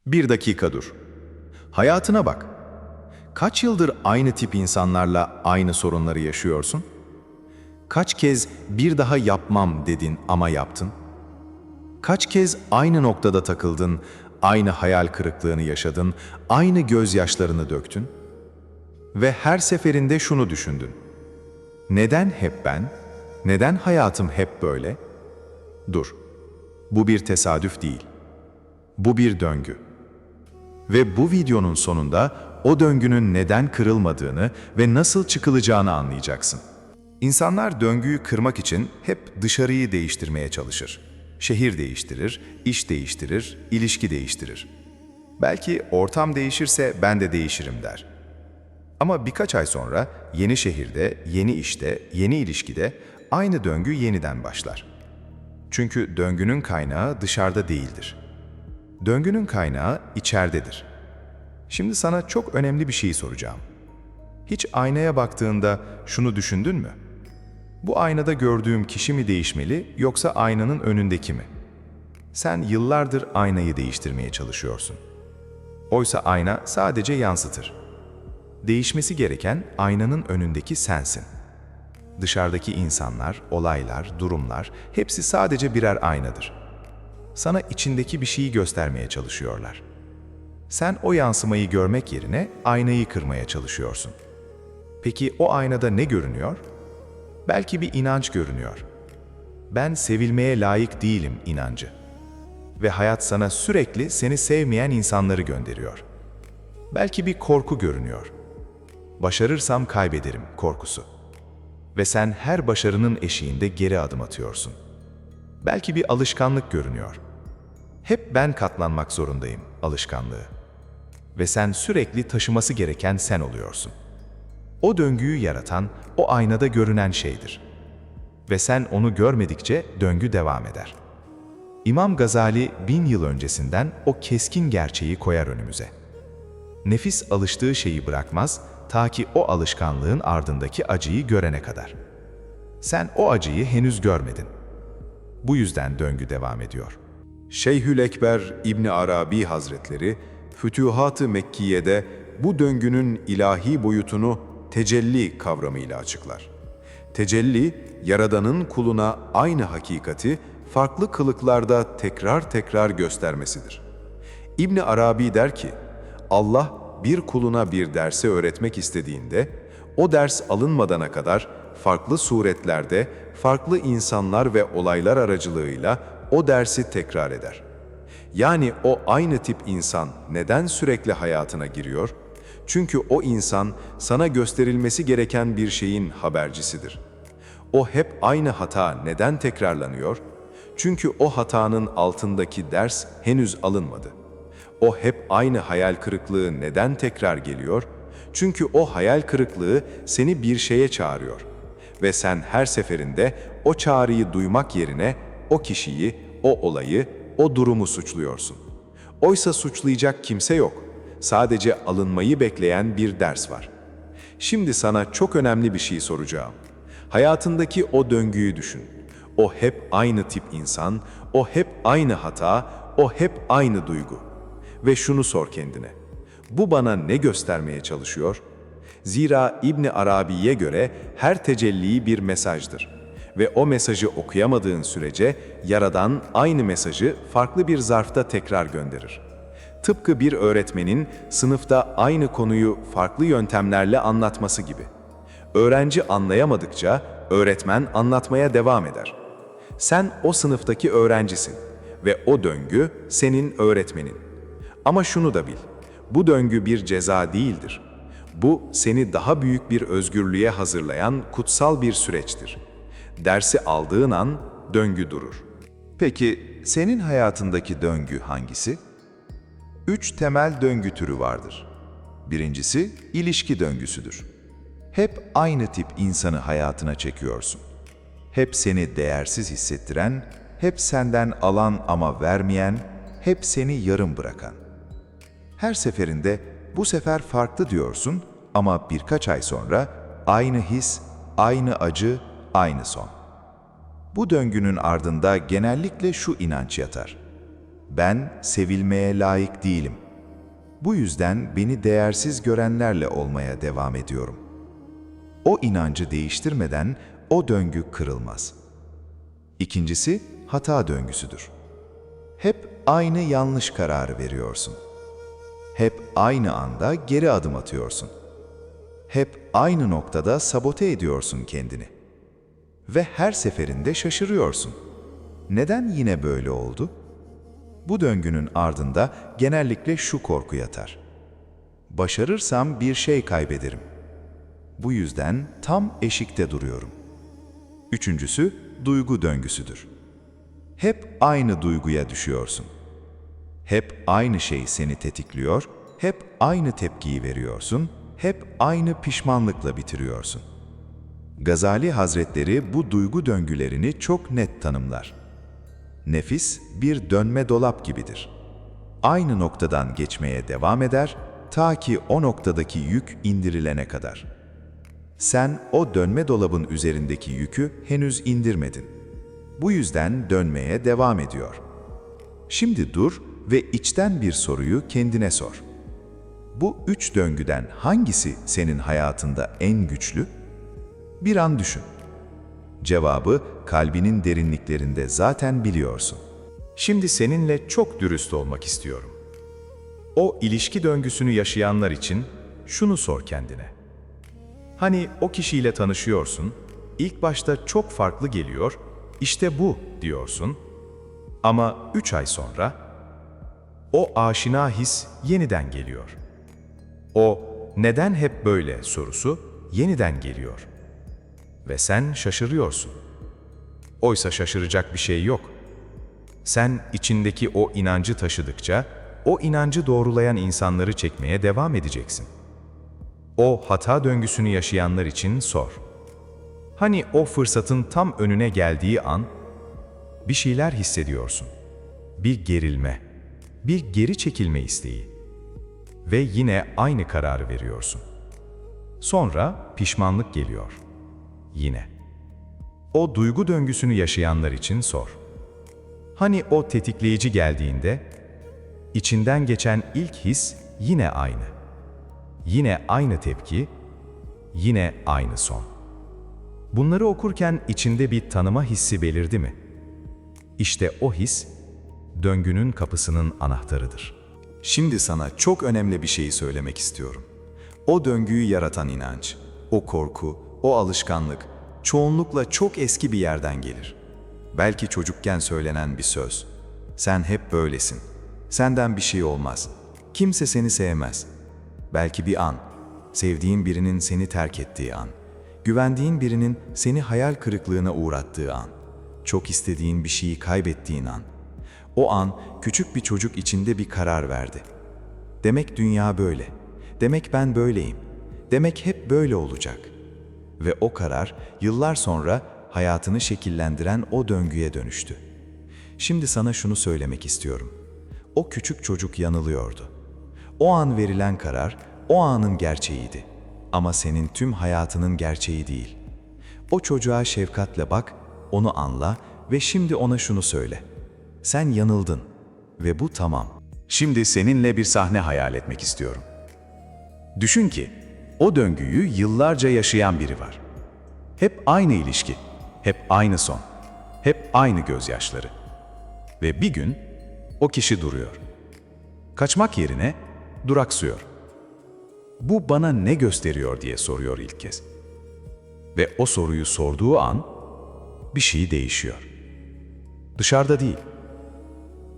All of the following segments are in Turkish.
Bir dakika dur. Hayatına bak. Kaç yıldır aynı tip insanlarla aynı sorunları yaşıyorsun? Kaç kez bir daha yapmam dedin ama yaptın? Kaç kez aynı noktada takıldın, aynı hayal kırıklığını yaşadın, aynı gözyaşlarını döktün? Ve her seferinde şunu düşündün. Neden hep ben? Neden hayatım hep böyle? Dur. Bu bir tesadüf değil. Bu bir döngü. Ve bu videonun sonunda o döngünün neden kırılmadığını ve nasıl çıkılacağını anlayacaksın. İnsanlar döngüyü kırmak için hep dışarıyı değiştirmeye çalışır. Şehir değiştirir, iş değiştirir, ilişki değiştirir. Belki ortam değişirse ben de değişirim der. Ama birkaç ay sonra yeni şehirde, yeni işte, yeni ilişkide aynı döngü yeniden başlar. Çünkü döngünün kaynağı dışarıda değildir. Döngünün kaynağı içeridedir. Şimdi sana çok önemli bir şey soracağım. Hiç aynaya baktığında şunu düşündün mü? Bu aynada gördüğüm kişi mi değişmeli yoksa aynanın önündeki mi? Sen yıllardır aynayı değiştirmeye çalışıyorsun. Oysa ayna sadece yansıtır. Değişmesi gereken aynanın önündeki sensin. Dışarıdaki insanlar, olaylar, durumlar hepsi sadece birer aynadır. Sana içindeki bir şeyi göstermeye çalışıyorlar. Sen o yansımayı görmek yerine aynayı kırmaya çalışıyorsun. Peki o aynada ne görünüyor? Belki bir inanç görünüyor. Ben sevilmeye layık değilim inancı. Ve hayat sana sürekli seni sevmeyen insanları gönderiyor. Belki bir korku görünüyor. Başarırsam kaybederim korkusu. Ve sen her başarının eşiğinde geri adım atıyorsun. Belki bir alışkanlık görünüyor. Hep ben katlanmak zorundayım alışkanlığı. Ve sen sürekli taşıması gereken sen oluyorsun. O döngüyü yaratan, o aynada görünen şeydir. Ve sen onu görmedikçe döngü devam eder. İmam Gazali 1000 yıl öncesinden o keskin gerçeği koyar önümüze. Nefis alıştığı şeyi bırakmaz, ta ki o alışkanlığın ardındaki acıyı görene kadar. Sen o acıyı henüz görmedin. Bu yüzden döngü devam ediyor. Şeyhülekber İbni Arabi Hazretleri, Fütühat-ı Mekkiye'de bu döngünün ilahi boyutunu tecelli kavramıyla açıklar. Tecelli, Yaradan'ın kuluna aynı hakikati farklı kılıklarda tekrar tekrar göstermesidir. İbni Arabi der ki, Allah bir kuluna bir dersi öğretmek istediğinde, o ders alınmadana kadar farklı suretlerde, farklı insanlar ve olaylar aracılığıyla o dersi tekrar eder. Yani o aynı tip insan neden sürekli hayatına giriyor? Çünkü o insan sana gösterilmesi gereken bir şeyin habercisidir. O hep aynı hata neden tekrarlanıyor? Çünkü o hatanın altındaki ders henüz alınmadı. O hep aynı hayal kırıklığı neden tekrar geliyor? Çünkü o hayal kırıklığı seni bir şeye çağırıyor. Ve sen her seferinde o çağrıyı duymak yerine o kişiyi, o olayı, o durumu suçluyorsun. Oysa suçlayacak kimse yok. Sadece alınmayı bekleyen bir ders var. Şimdi sana çok önemli bir şey soracağım. Hayatındaki o döngüyü düşün. O hep aynı tip insan, o hep aynı hata, o hep aynı duygu. Ve şunu sor kendine. Bu bana ne göstermeye çalışıyor? Zira İbni Arabi'ye göre her tecelli bir mesajdır. Ve o mesajı okuyamadığın sürece Yaradan aynı mesajı farklı bir zarfta tekrar gönderir. Tıpkı bir öğretmenin sınıfta aynı konuyu farklı yöntemlerle anlatması gibi. Öğrenci anlayamadıkça öğretmen anlatmaya devam eder. Sen o sınıftaki öğrencisin ve o döngü senin öğretmenin. Ama şunu da bil, bu döngü bir ceza değildir. Bu seni daha büyük bir özgürlüğe hazırlayan kutsal bir süreçtir. Dersi aldığın an döngü durur. Peki senin hayatındaki döngü hangisi? 3 temel döngü türü vardır. Birincisi ilişki döngüsüdür. Hep aynı tip insanı hayatına çekiyorsun. Hep seni değersiz hissettiren, hep senden alan ama vermeyen, hep seni yarım bırakan. Her seferinde bu sefer farklı diyorsun ama birkaç ay sonra aynı his, aynı acı, aynı son. Bu döngünün ardında genellikle şu inanç yatar. Ben sevilmeye layık değilim. Bu yüzden beni değersiz görenlerle olmaya devam ediyorum. O inancı değiştirmeden o döngü kırılmaz. İkincisi, hata döngüsüdür. Hep aynı yanlış kararı veriyorsun. Hep aynı anda geri adım atıyorsun. Hep aynı noktada sabote ediyorsun kendini. Ve her seferinde şaşırıyorsun. Neden yine böyle oldu? Bu döngünün ardında genellikle şu korku yatar. Başarırsam bir şey kaybederim. Bu yüzden tam eşikte duruyorum. Üçüncüsü, duygu döngüsüdür. Hep aynı duyguya düşüyorsun. Hep aynı şey seni tetikliyor, hep aynı tepkiyi veriyorsun, hep aynı pişmanlıkla bitiriyorsun. Gazali Hazretleri bu duygu döngülerini çok net tanımlar. Nefis bir dönme dolap gibidir. Aynı noktadan geçmeye devam eder, ta ki o noktadaki yük indirilene kadar. Sen o dönme dolabın üzerindeki yükü henüz indirmedin. Bu yüzden dönmeye devam ediyor. Şimdi dur ve içten bir soruyu kendine sor. Bu üç döngüden hangisi senin hayatında en güçlü? Bir an düşün. Cevabı kalbinin derinliklerinde zaten biliyorsun. Şimdi seninle çok dürüst olmak istiyorum. O ilişki döngüsünü yaşayanlar için şunu sor kendine. Hani o kişiyle tanışıyorsun, ilk başta çok farklı geliyor, işte bu diyorsun. Ama 3 ay sonra o aşina his yeniden geliyor. O neden hep böyle sorusu yeniden geliyor. Ve sen şaşırıyorsun. Oysa şaşıracak bir şey yok. Sen içindeki o inancı taşıdıkça, o inancı doğrulayan insanları çekmeye devam edeceksin. O hata döngüsünü yaşayanlar için sor. Hani o fırsatın tam önüne geldiği an, bir şeyler hissediyorsun. Bir gerilme, bir geri çekilme isteği. Ve yine aynı kararı veriyorsun. Sonra pişmanlık geliyor. Yine. O duygu döngüsünü yaşayanlar için sor. Hani o tetikleyici geldiğinde, içinden geçen ilk his yine aynı. Yine aynı tepki, yine aynı son. Bunları okurken içinde bir tanıma hissi belirdi mi? İşte o his, döngünün kapısının anahtarıdır. Şimdi sana çok önemli bir şeyi söylemek istiyorum. O döngüyü yaratan inanç, o korku, o alışkanlık çoğunlukla çok eski bir yerden gelir. Belki çocukken söylenen bir söz. Sen hep böylesin. Senden bir şey olmaz. Kimse seni sevmez. Belki bir an, sevdiğin birinin seni terk ettiği an, güvendiğin birinin seni hayal kırıklığına uğrattığı an, çok istediğin bir şeyi kaybettiğin an. O an küçük bir çocuk içinde bir karar verdi. Demek dünya böyle. Demek ben böyleyim. Demek hep böyle olacak. Ve o karar yıllar sonra hayatını şekillendiren o döngüye dönüştü. Şimdi sana şunu söylemek istiyorum. O küçük çocuk yanılıyordu. O an verilen karar, o anın gerçeğiydi. Ama senin tüm hayatının gerçeği değil. O çocuğa şefkatle bak, onu anla ve şimdi ona şunu söyle. Sen yanıldın ve bu tamam. Şimdi seninle bir sahne hayal etmek istiyorum. Düşün ki, o döngüyü yıllarca yaşayan biri var. Hep aynı ilişki, hep aynı son, hep aynı gözyaşları. Ve bir gün o kişi duruyor. Kaçmak yerine duraksıyor. Bu bana ne gösteriyor diye soruyor ilk kez. Ve o soruyu sorduğu an bir şey değişiyor. Dışarıda değil,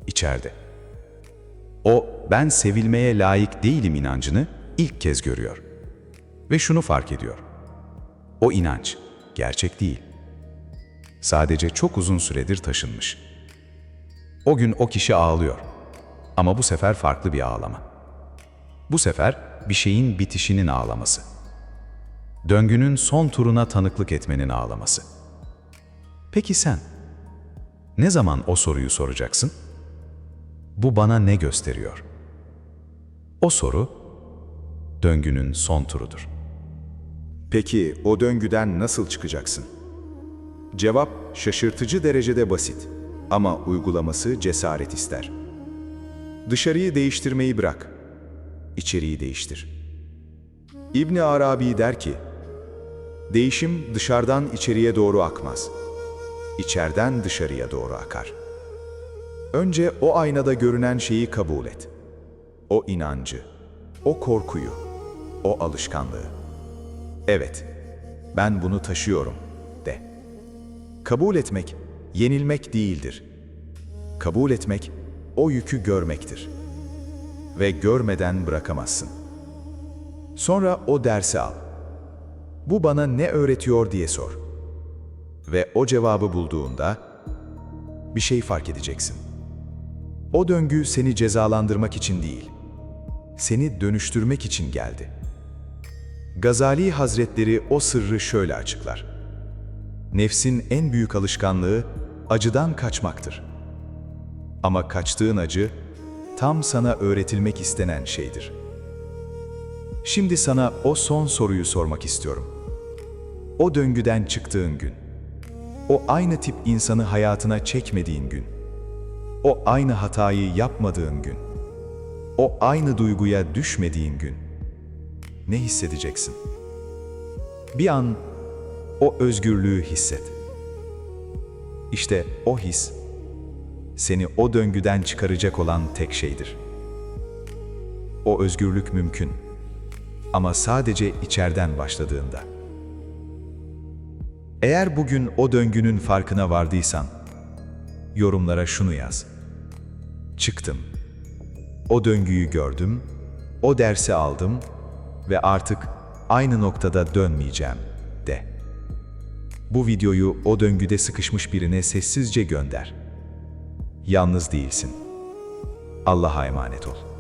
içeride. O ben sevilmeye layık değilim inancını ilk kez görüyor. Ve şunu fark ediyor. O inanç gerçek değil. Sadece çok uzun süredir taşınmış. O gün o kişi ağlıyor. Ama bu sefer farklı bir ağlama. Bu sefer bir şeyin bitişinin ağlaması. Döngünün son turuna tanıklık etmenin ağlaması. Peki sen? Ne zaman o soruyu soracaksın? Bu bana ne gösteriyor? O soru, döngünün son turudur. Peki o döngüden nasıl çıkacaksın? Cevap şaşırtıcı derecede basit ama uygulaması cesaret ister. Dışarıyı değiştirmeyi bırak, içeriği değiştir. İbn Arabi der ki, değişim dışarıdan içeriye doğru akmaz, içeriden dışarıya doğru akar. Önce o aynada görünen şeyi kabul et. O inancı, o korkuyu, o alışkanlığı. Evet, ben bunu taşıyorum de. Kabul etmek, yenilmek değildir. Kabul etmek, o yükü görmektir. Ve görmeden bırakamazsın. Sonra o dersi al. Bu bana ne öğretiyor diye sor. Ve o cevabı bulduğunda bir şey fark edeceksin. O döngü seni cezalandırmak için değil, seni dönüştürmek için geldi. Gazali Hazretleri o sırrı şöyle açıklar. Nefsin en büyük alışkanlığı acıdan kaçmaktır. Ama kaçtığın acı tam sana öğretilmek istenen şeydir. Şimdi sana o son soruyu sormak istiyorum. O döngüden çıktığın gün, o aynı tip insanı hayatına çekmediğin gün, o aynı hatayı yapmadığın gün, o aynı duyguya düşmediğin gün ne hissedeceksin? Bir an o özgürlüğü hisset. İşte o his, seni o döngüden çıkaracak olan tek şeydir. O özgürlük mümkün ama sadece içeriden başladığında. Eğer bugün o döngünün farkına vardıysan, yorumlara şunu yaz. Çıktım. O döngüyü gördüm, o dersi aldım ve artık aynı noktada dönmeyeceğim de. Bu videoyu o döngüde sıkışmış birine sessizce gönder. Yalnız değilsin. Allah'a emanet ol.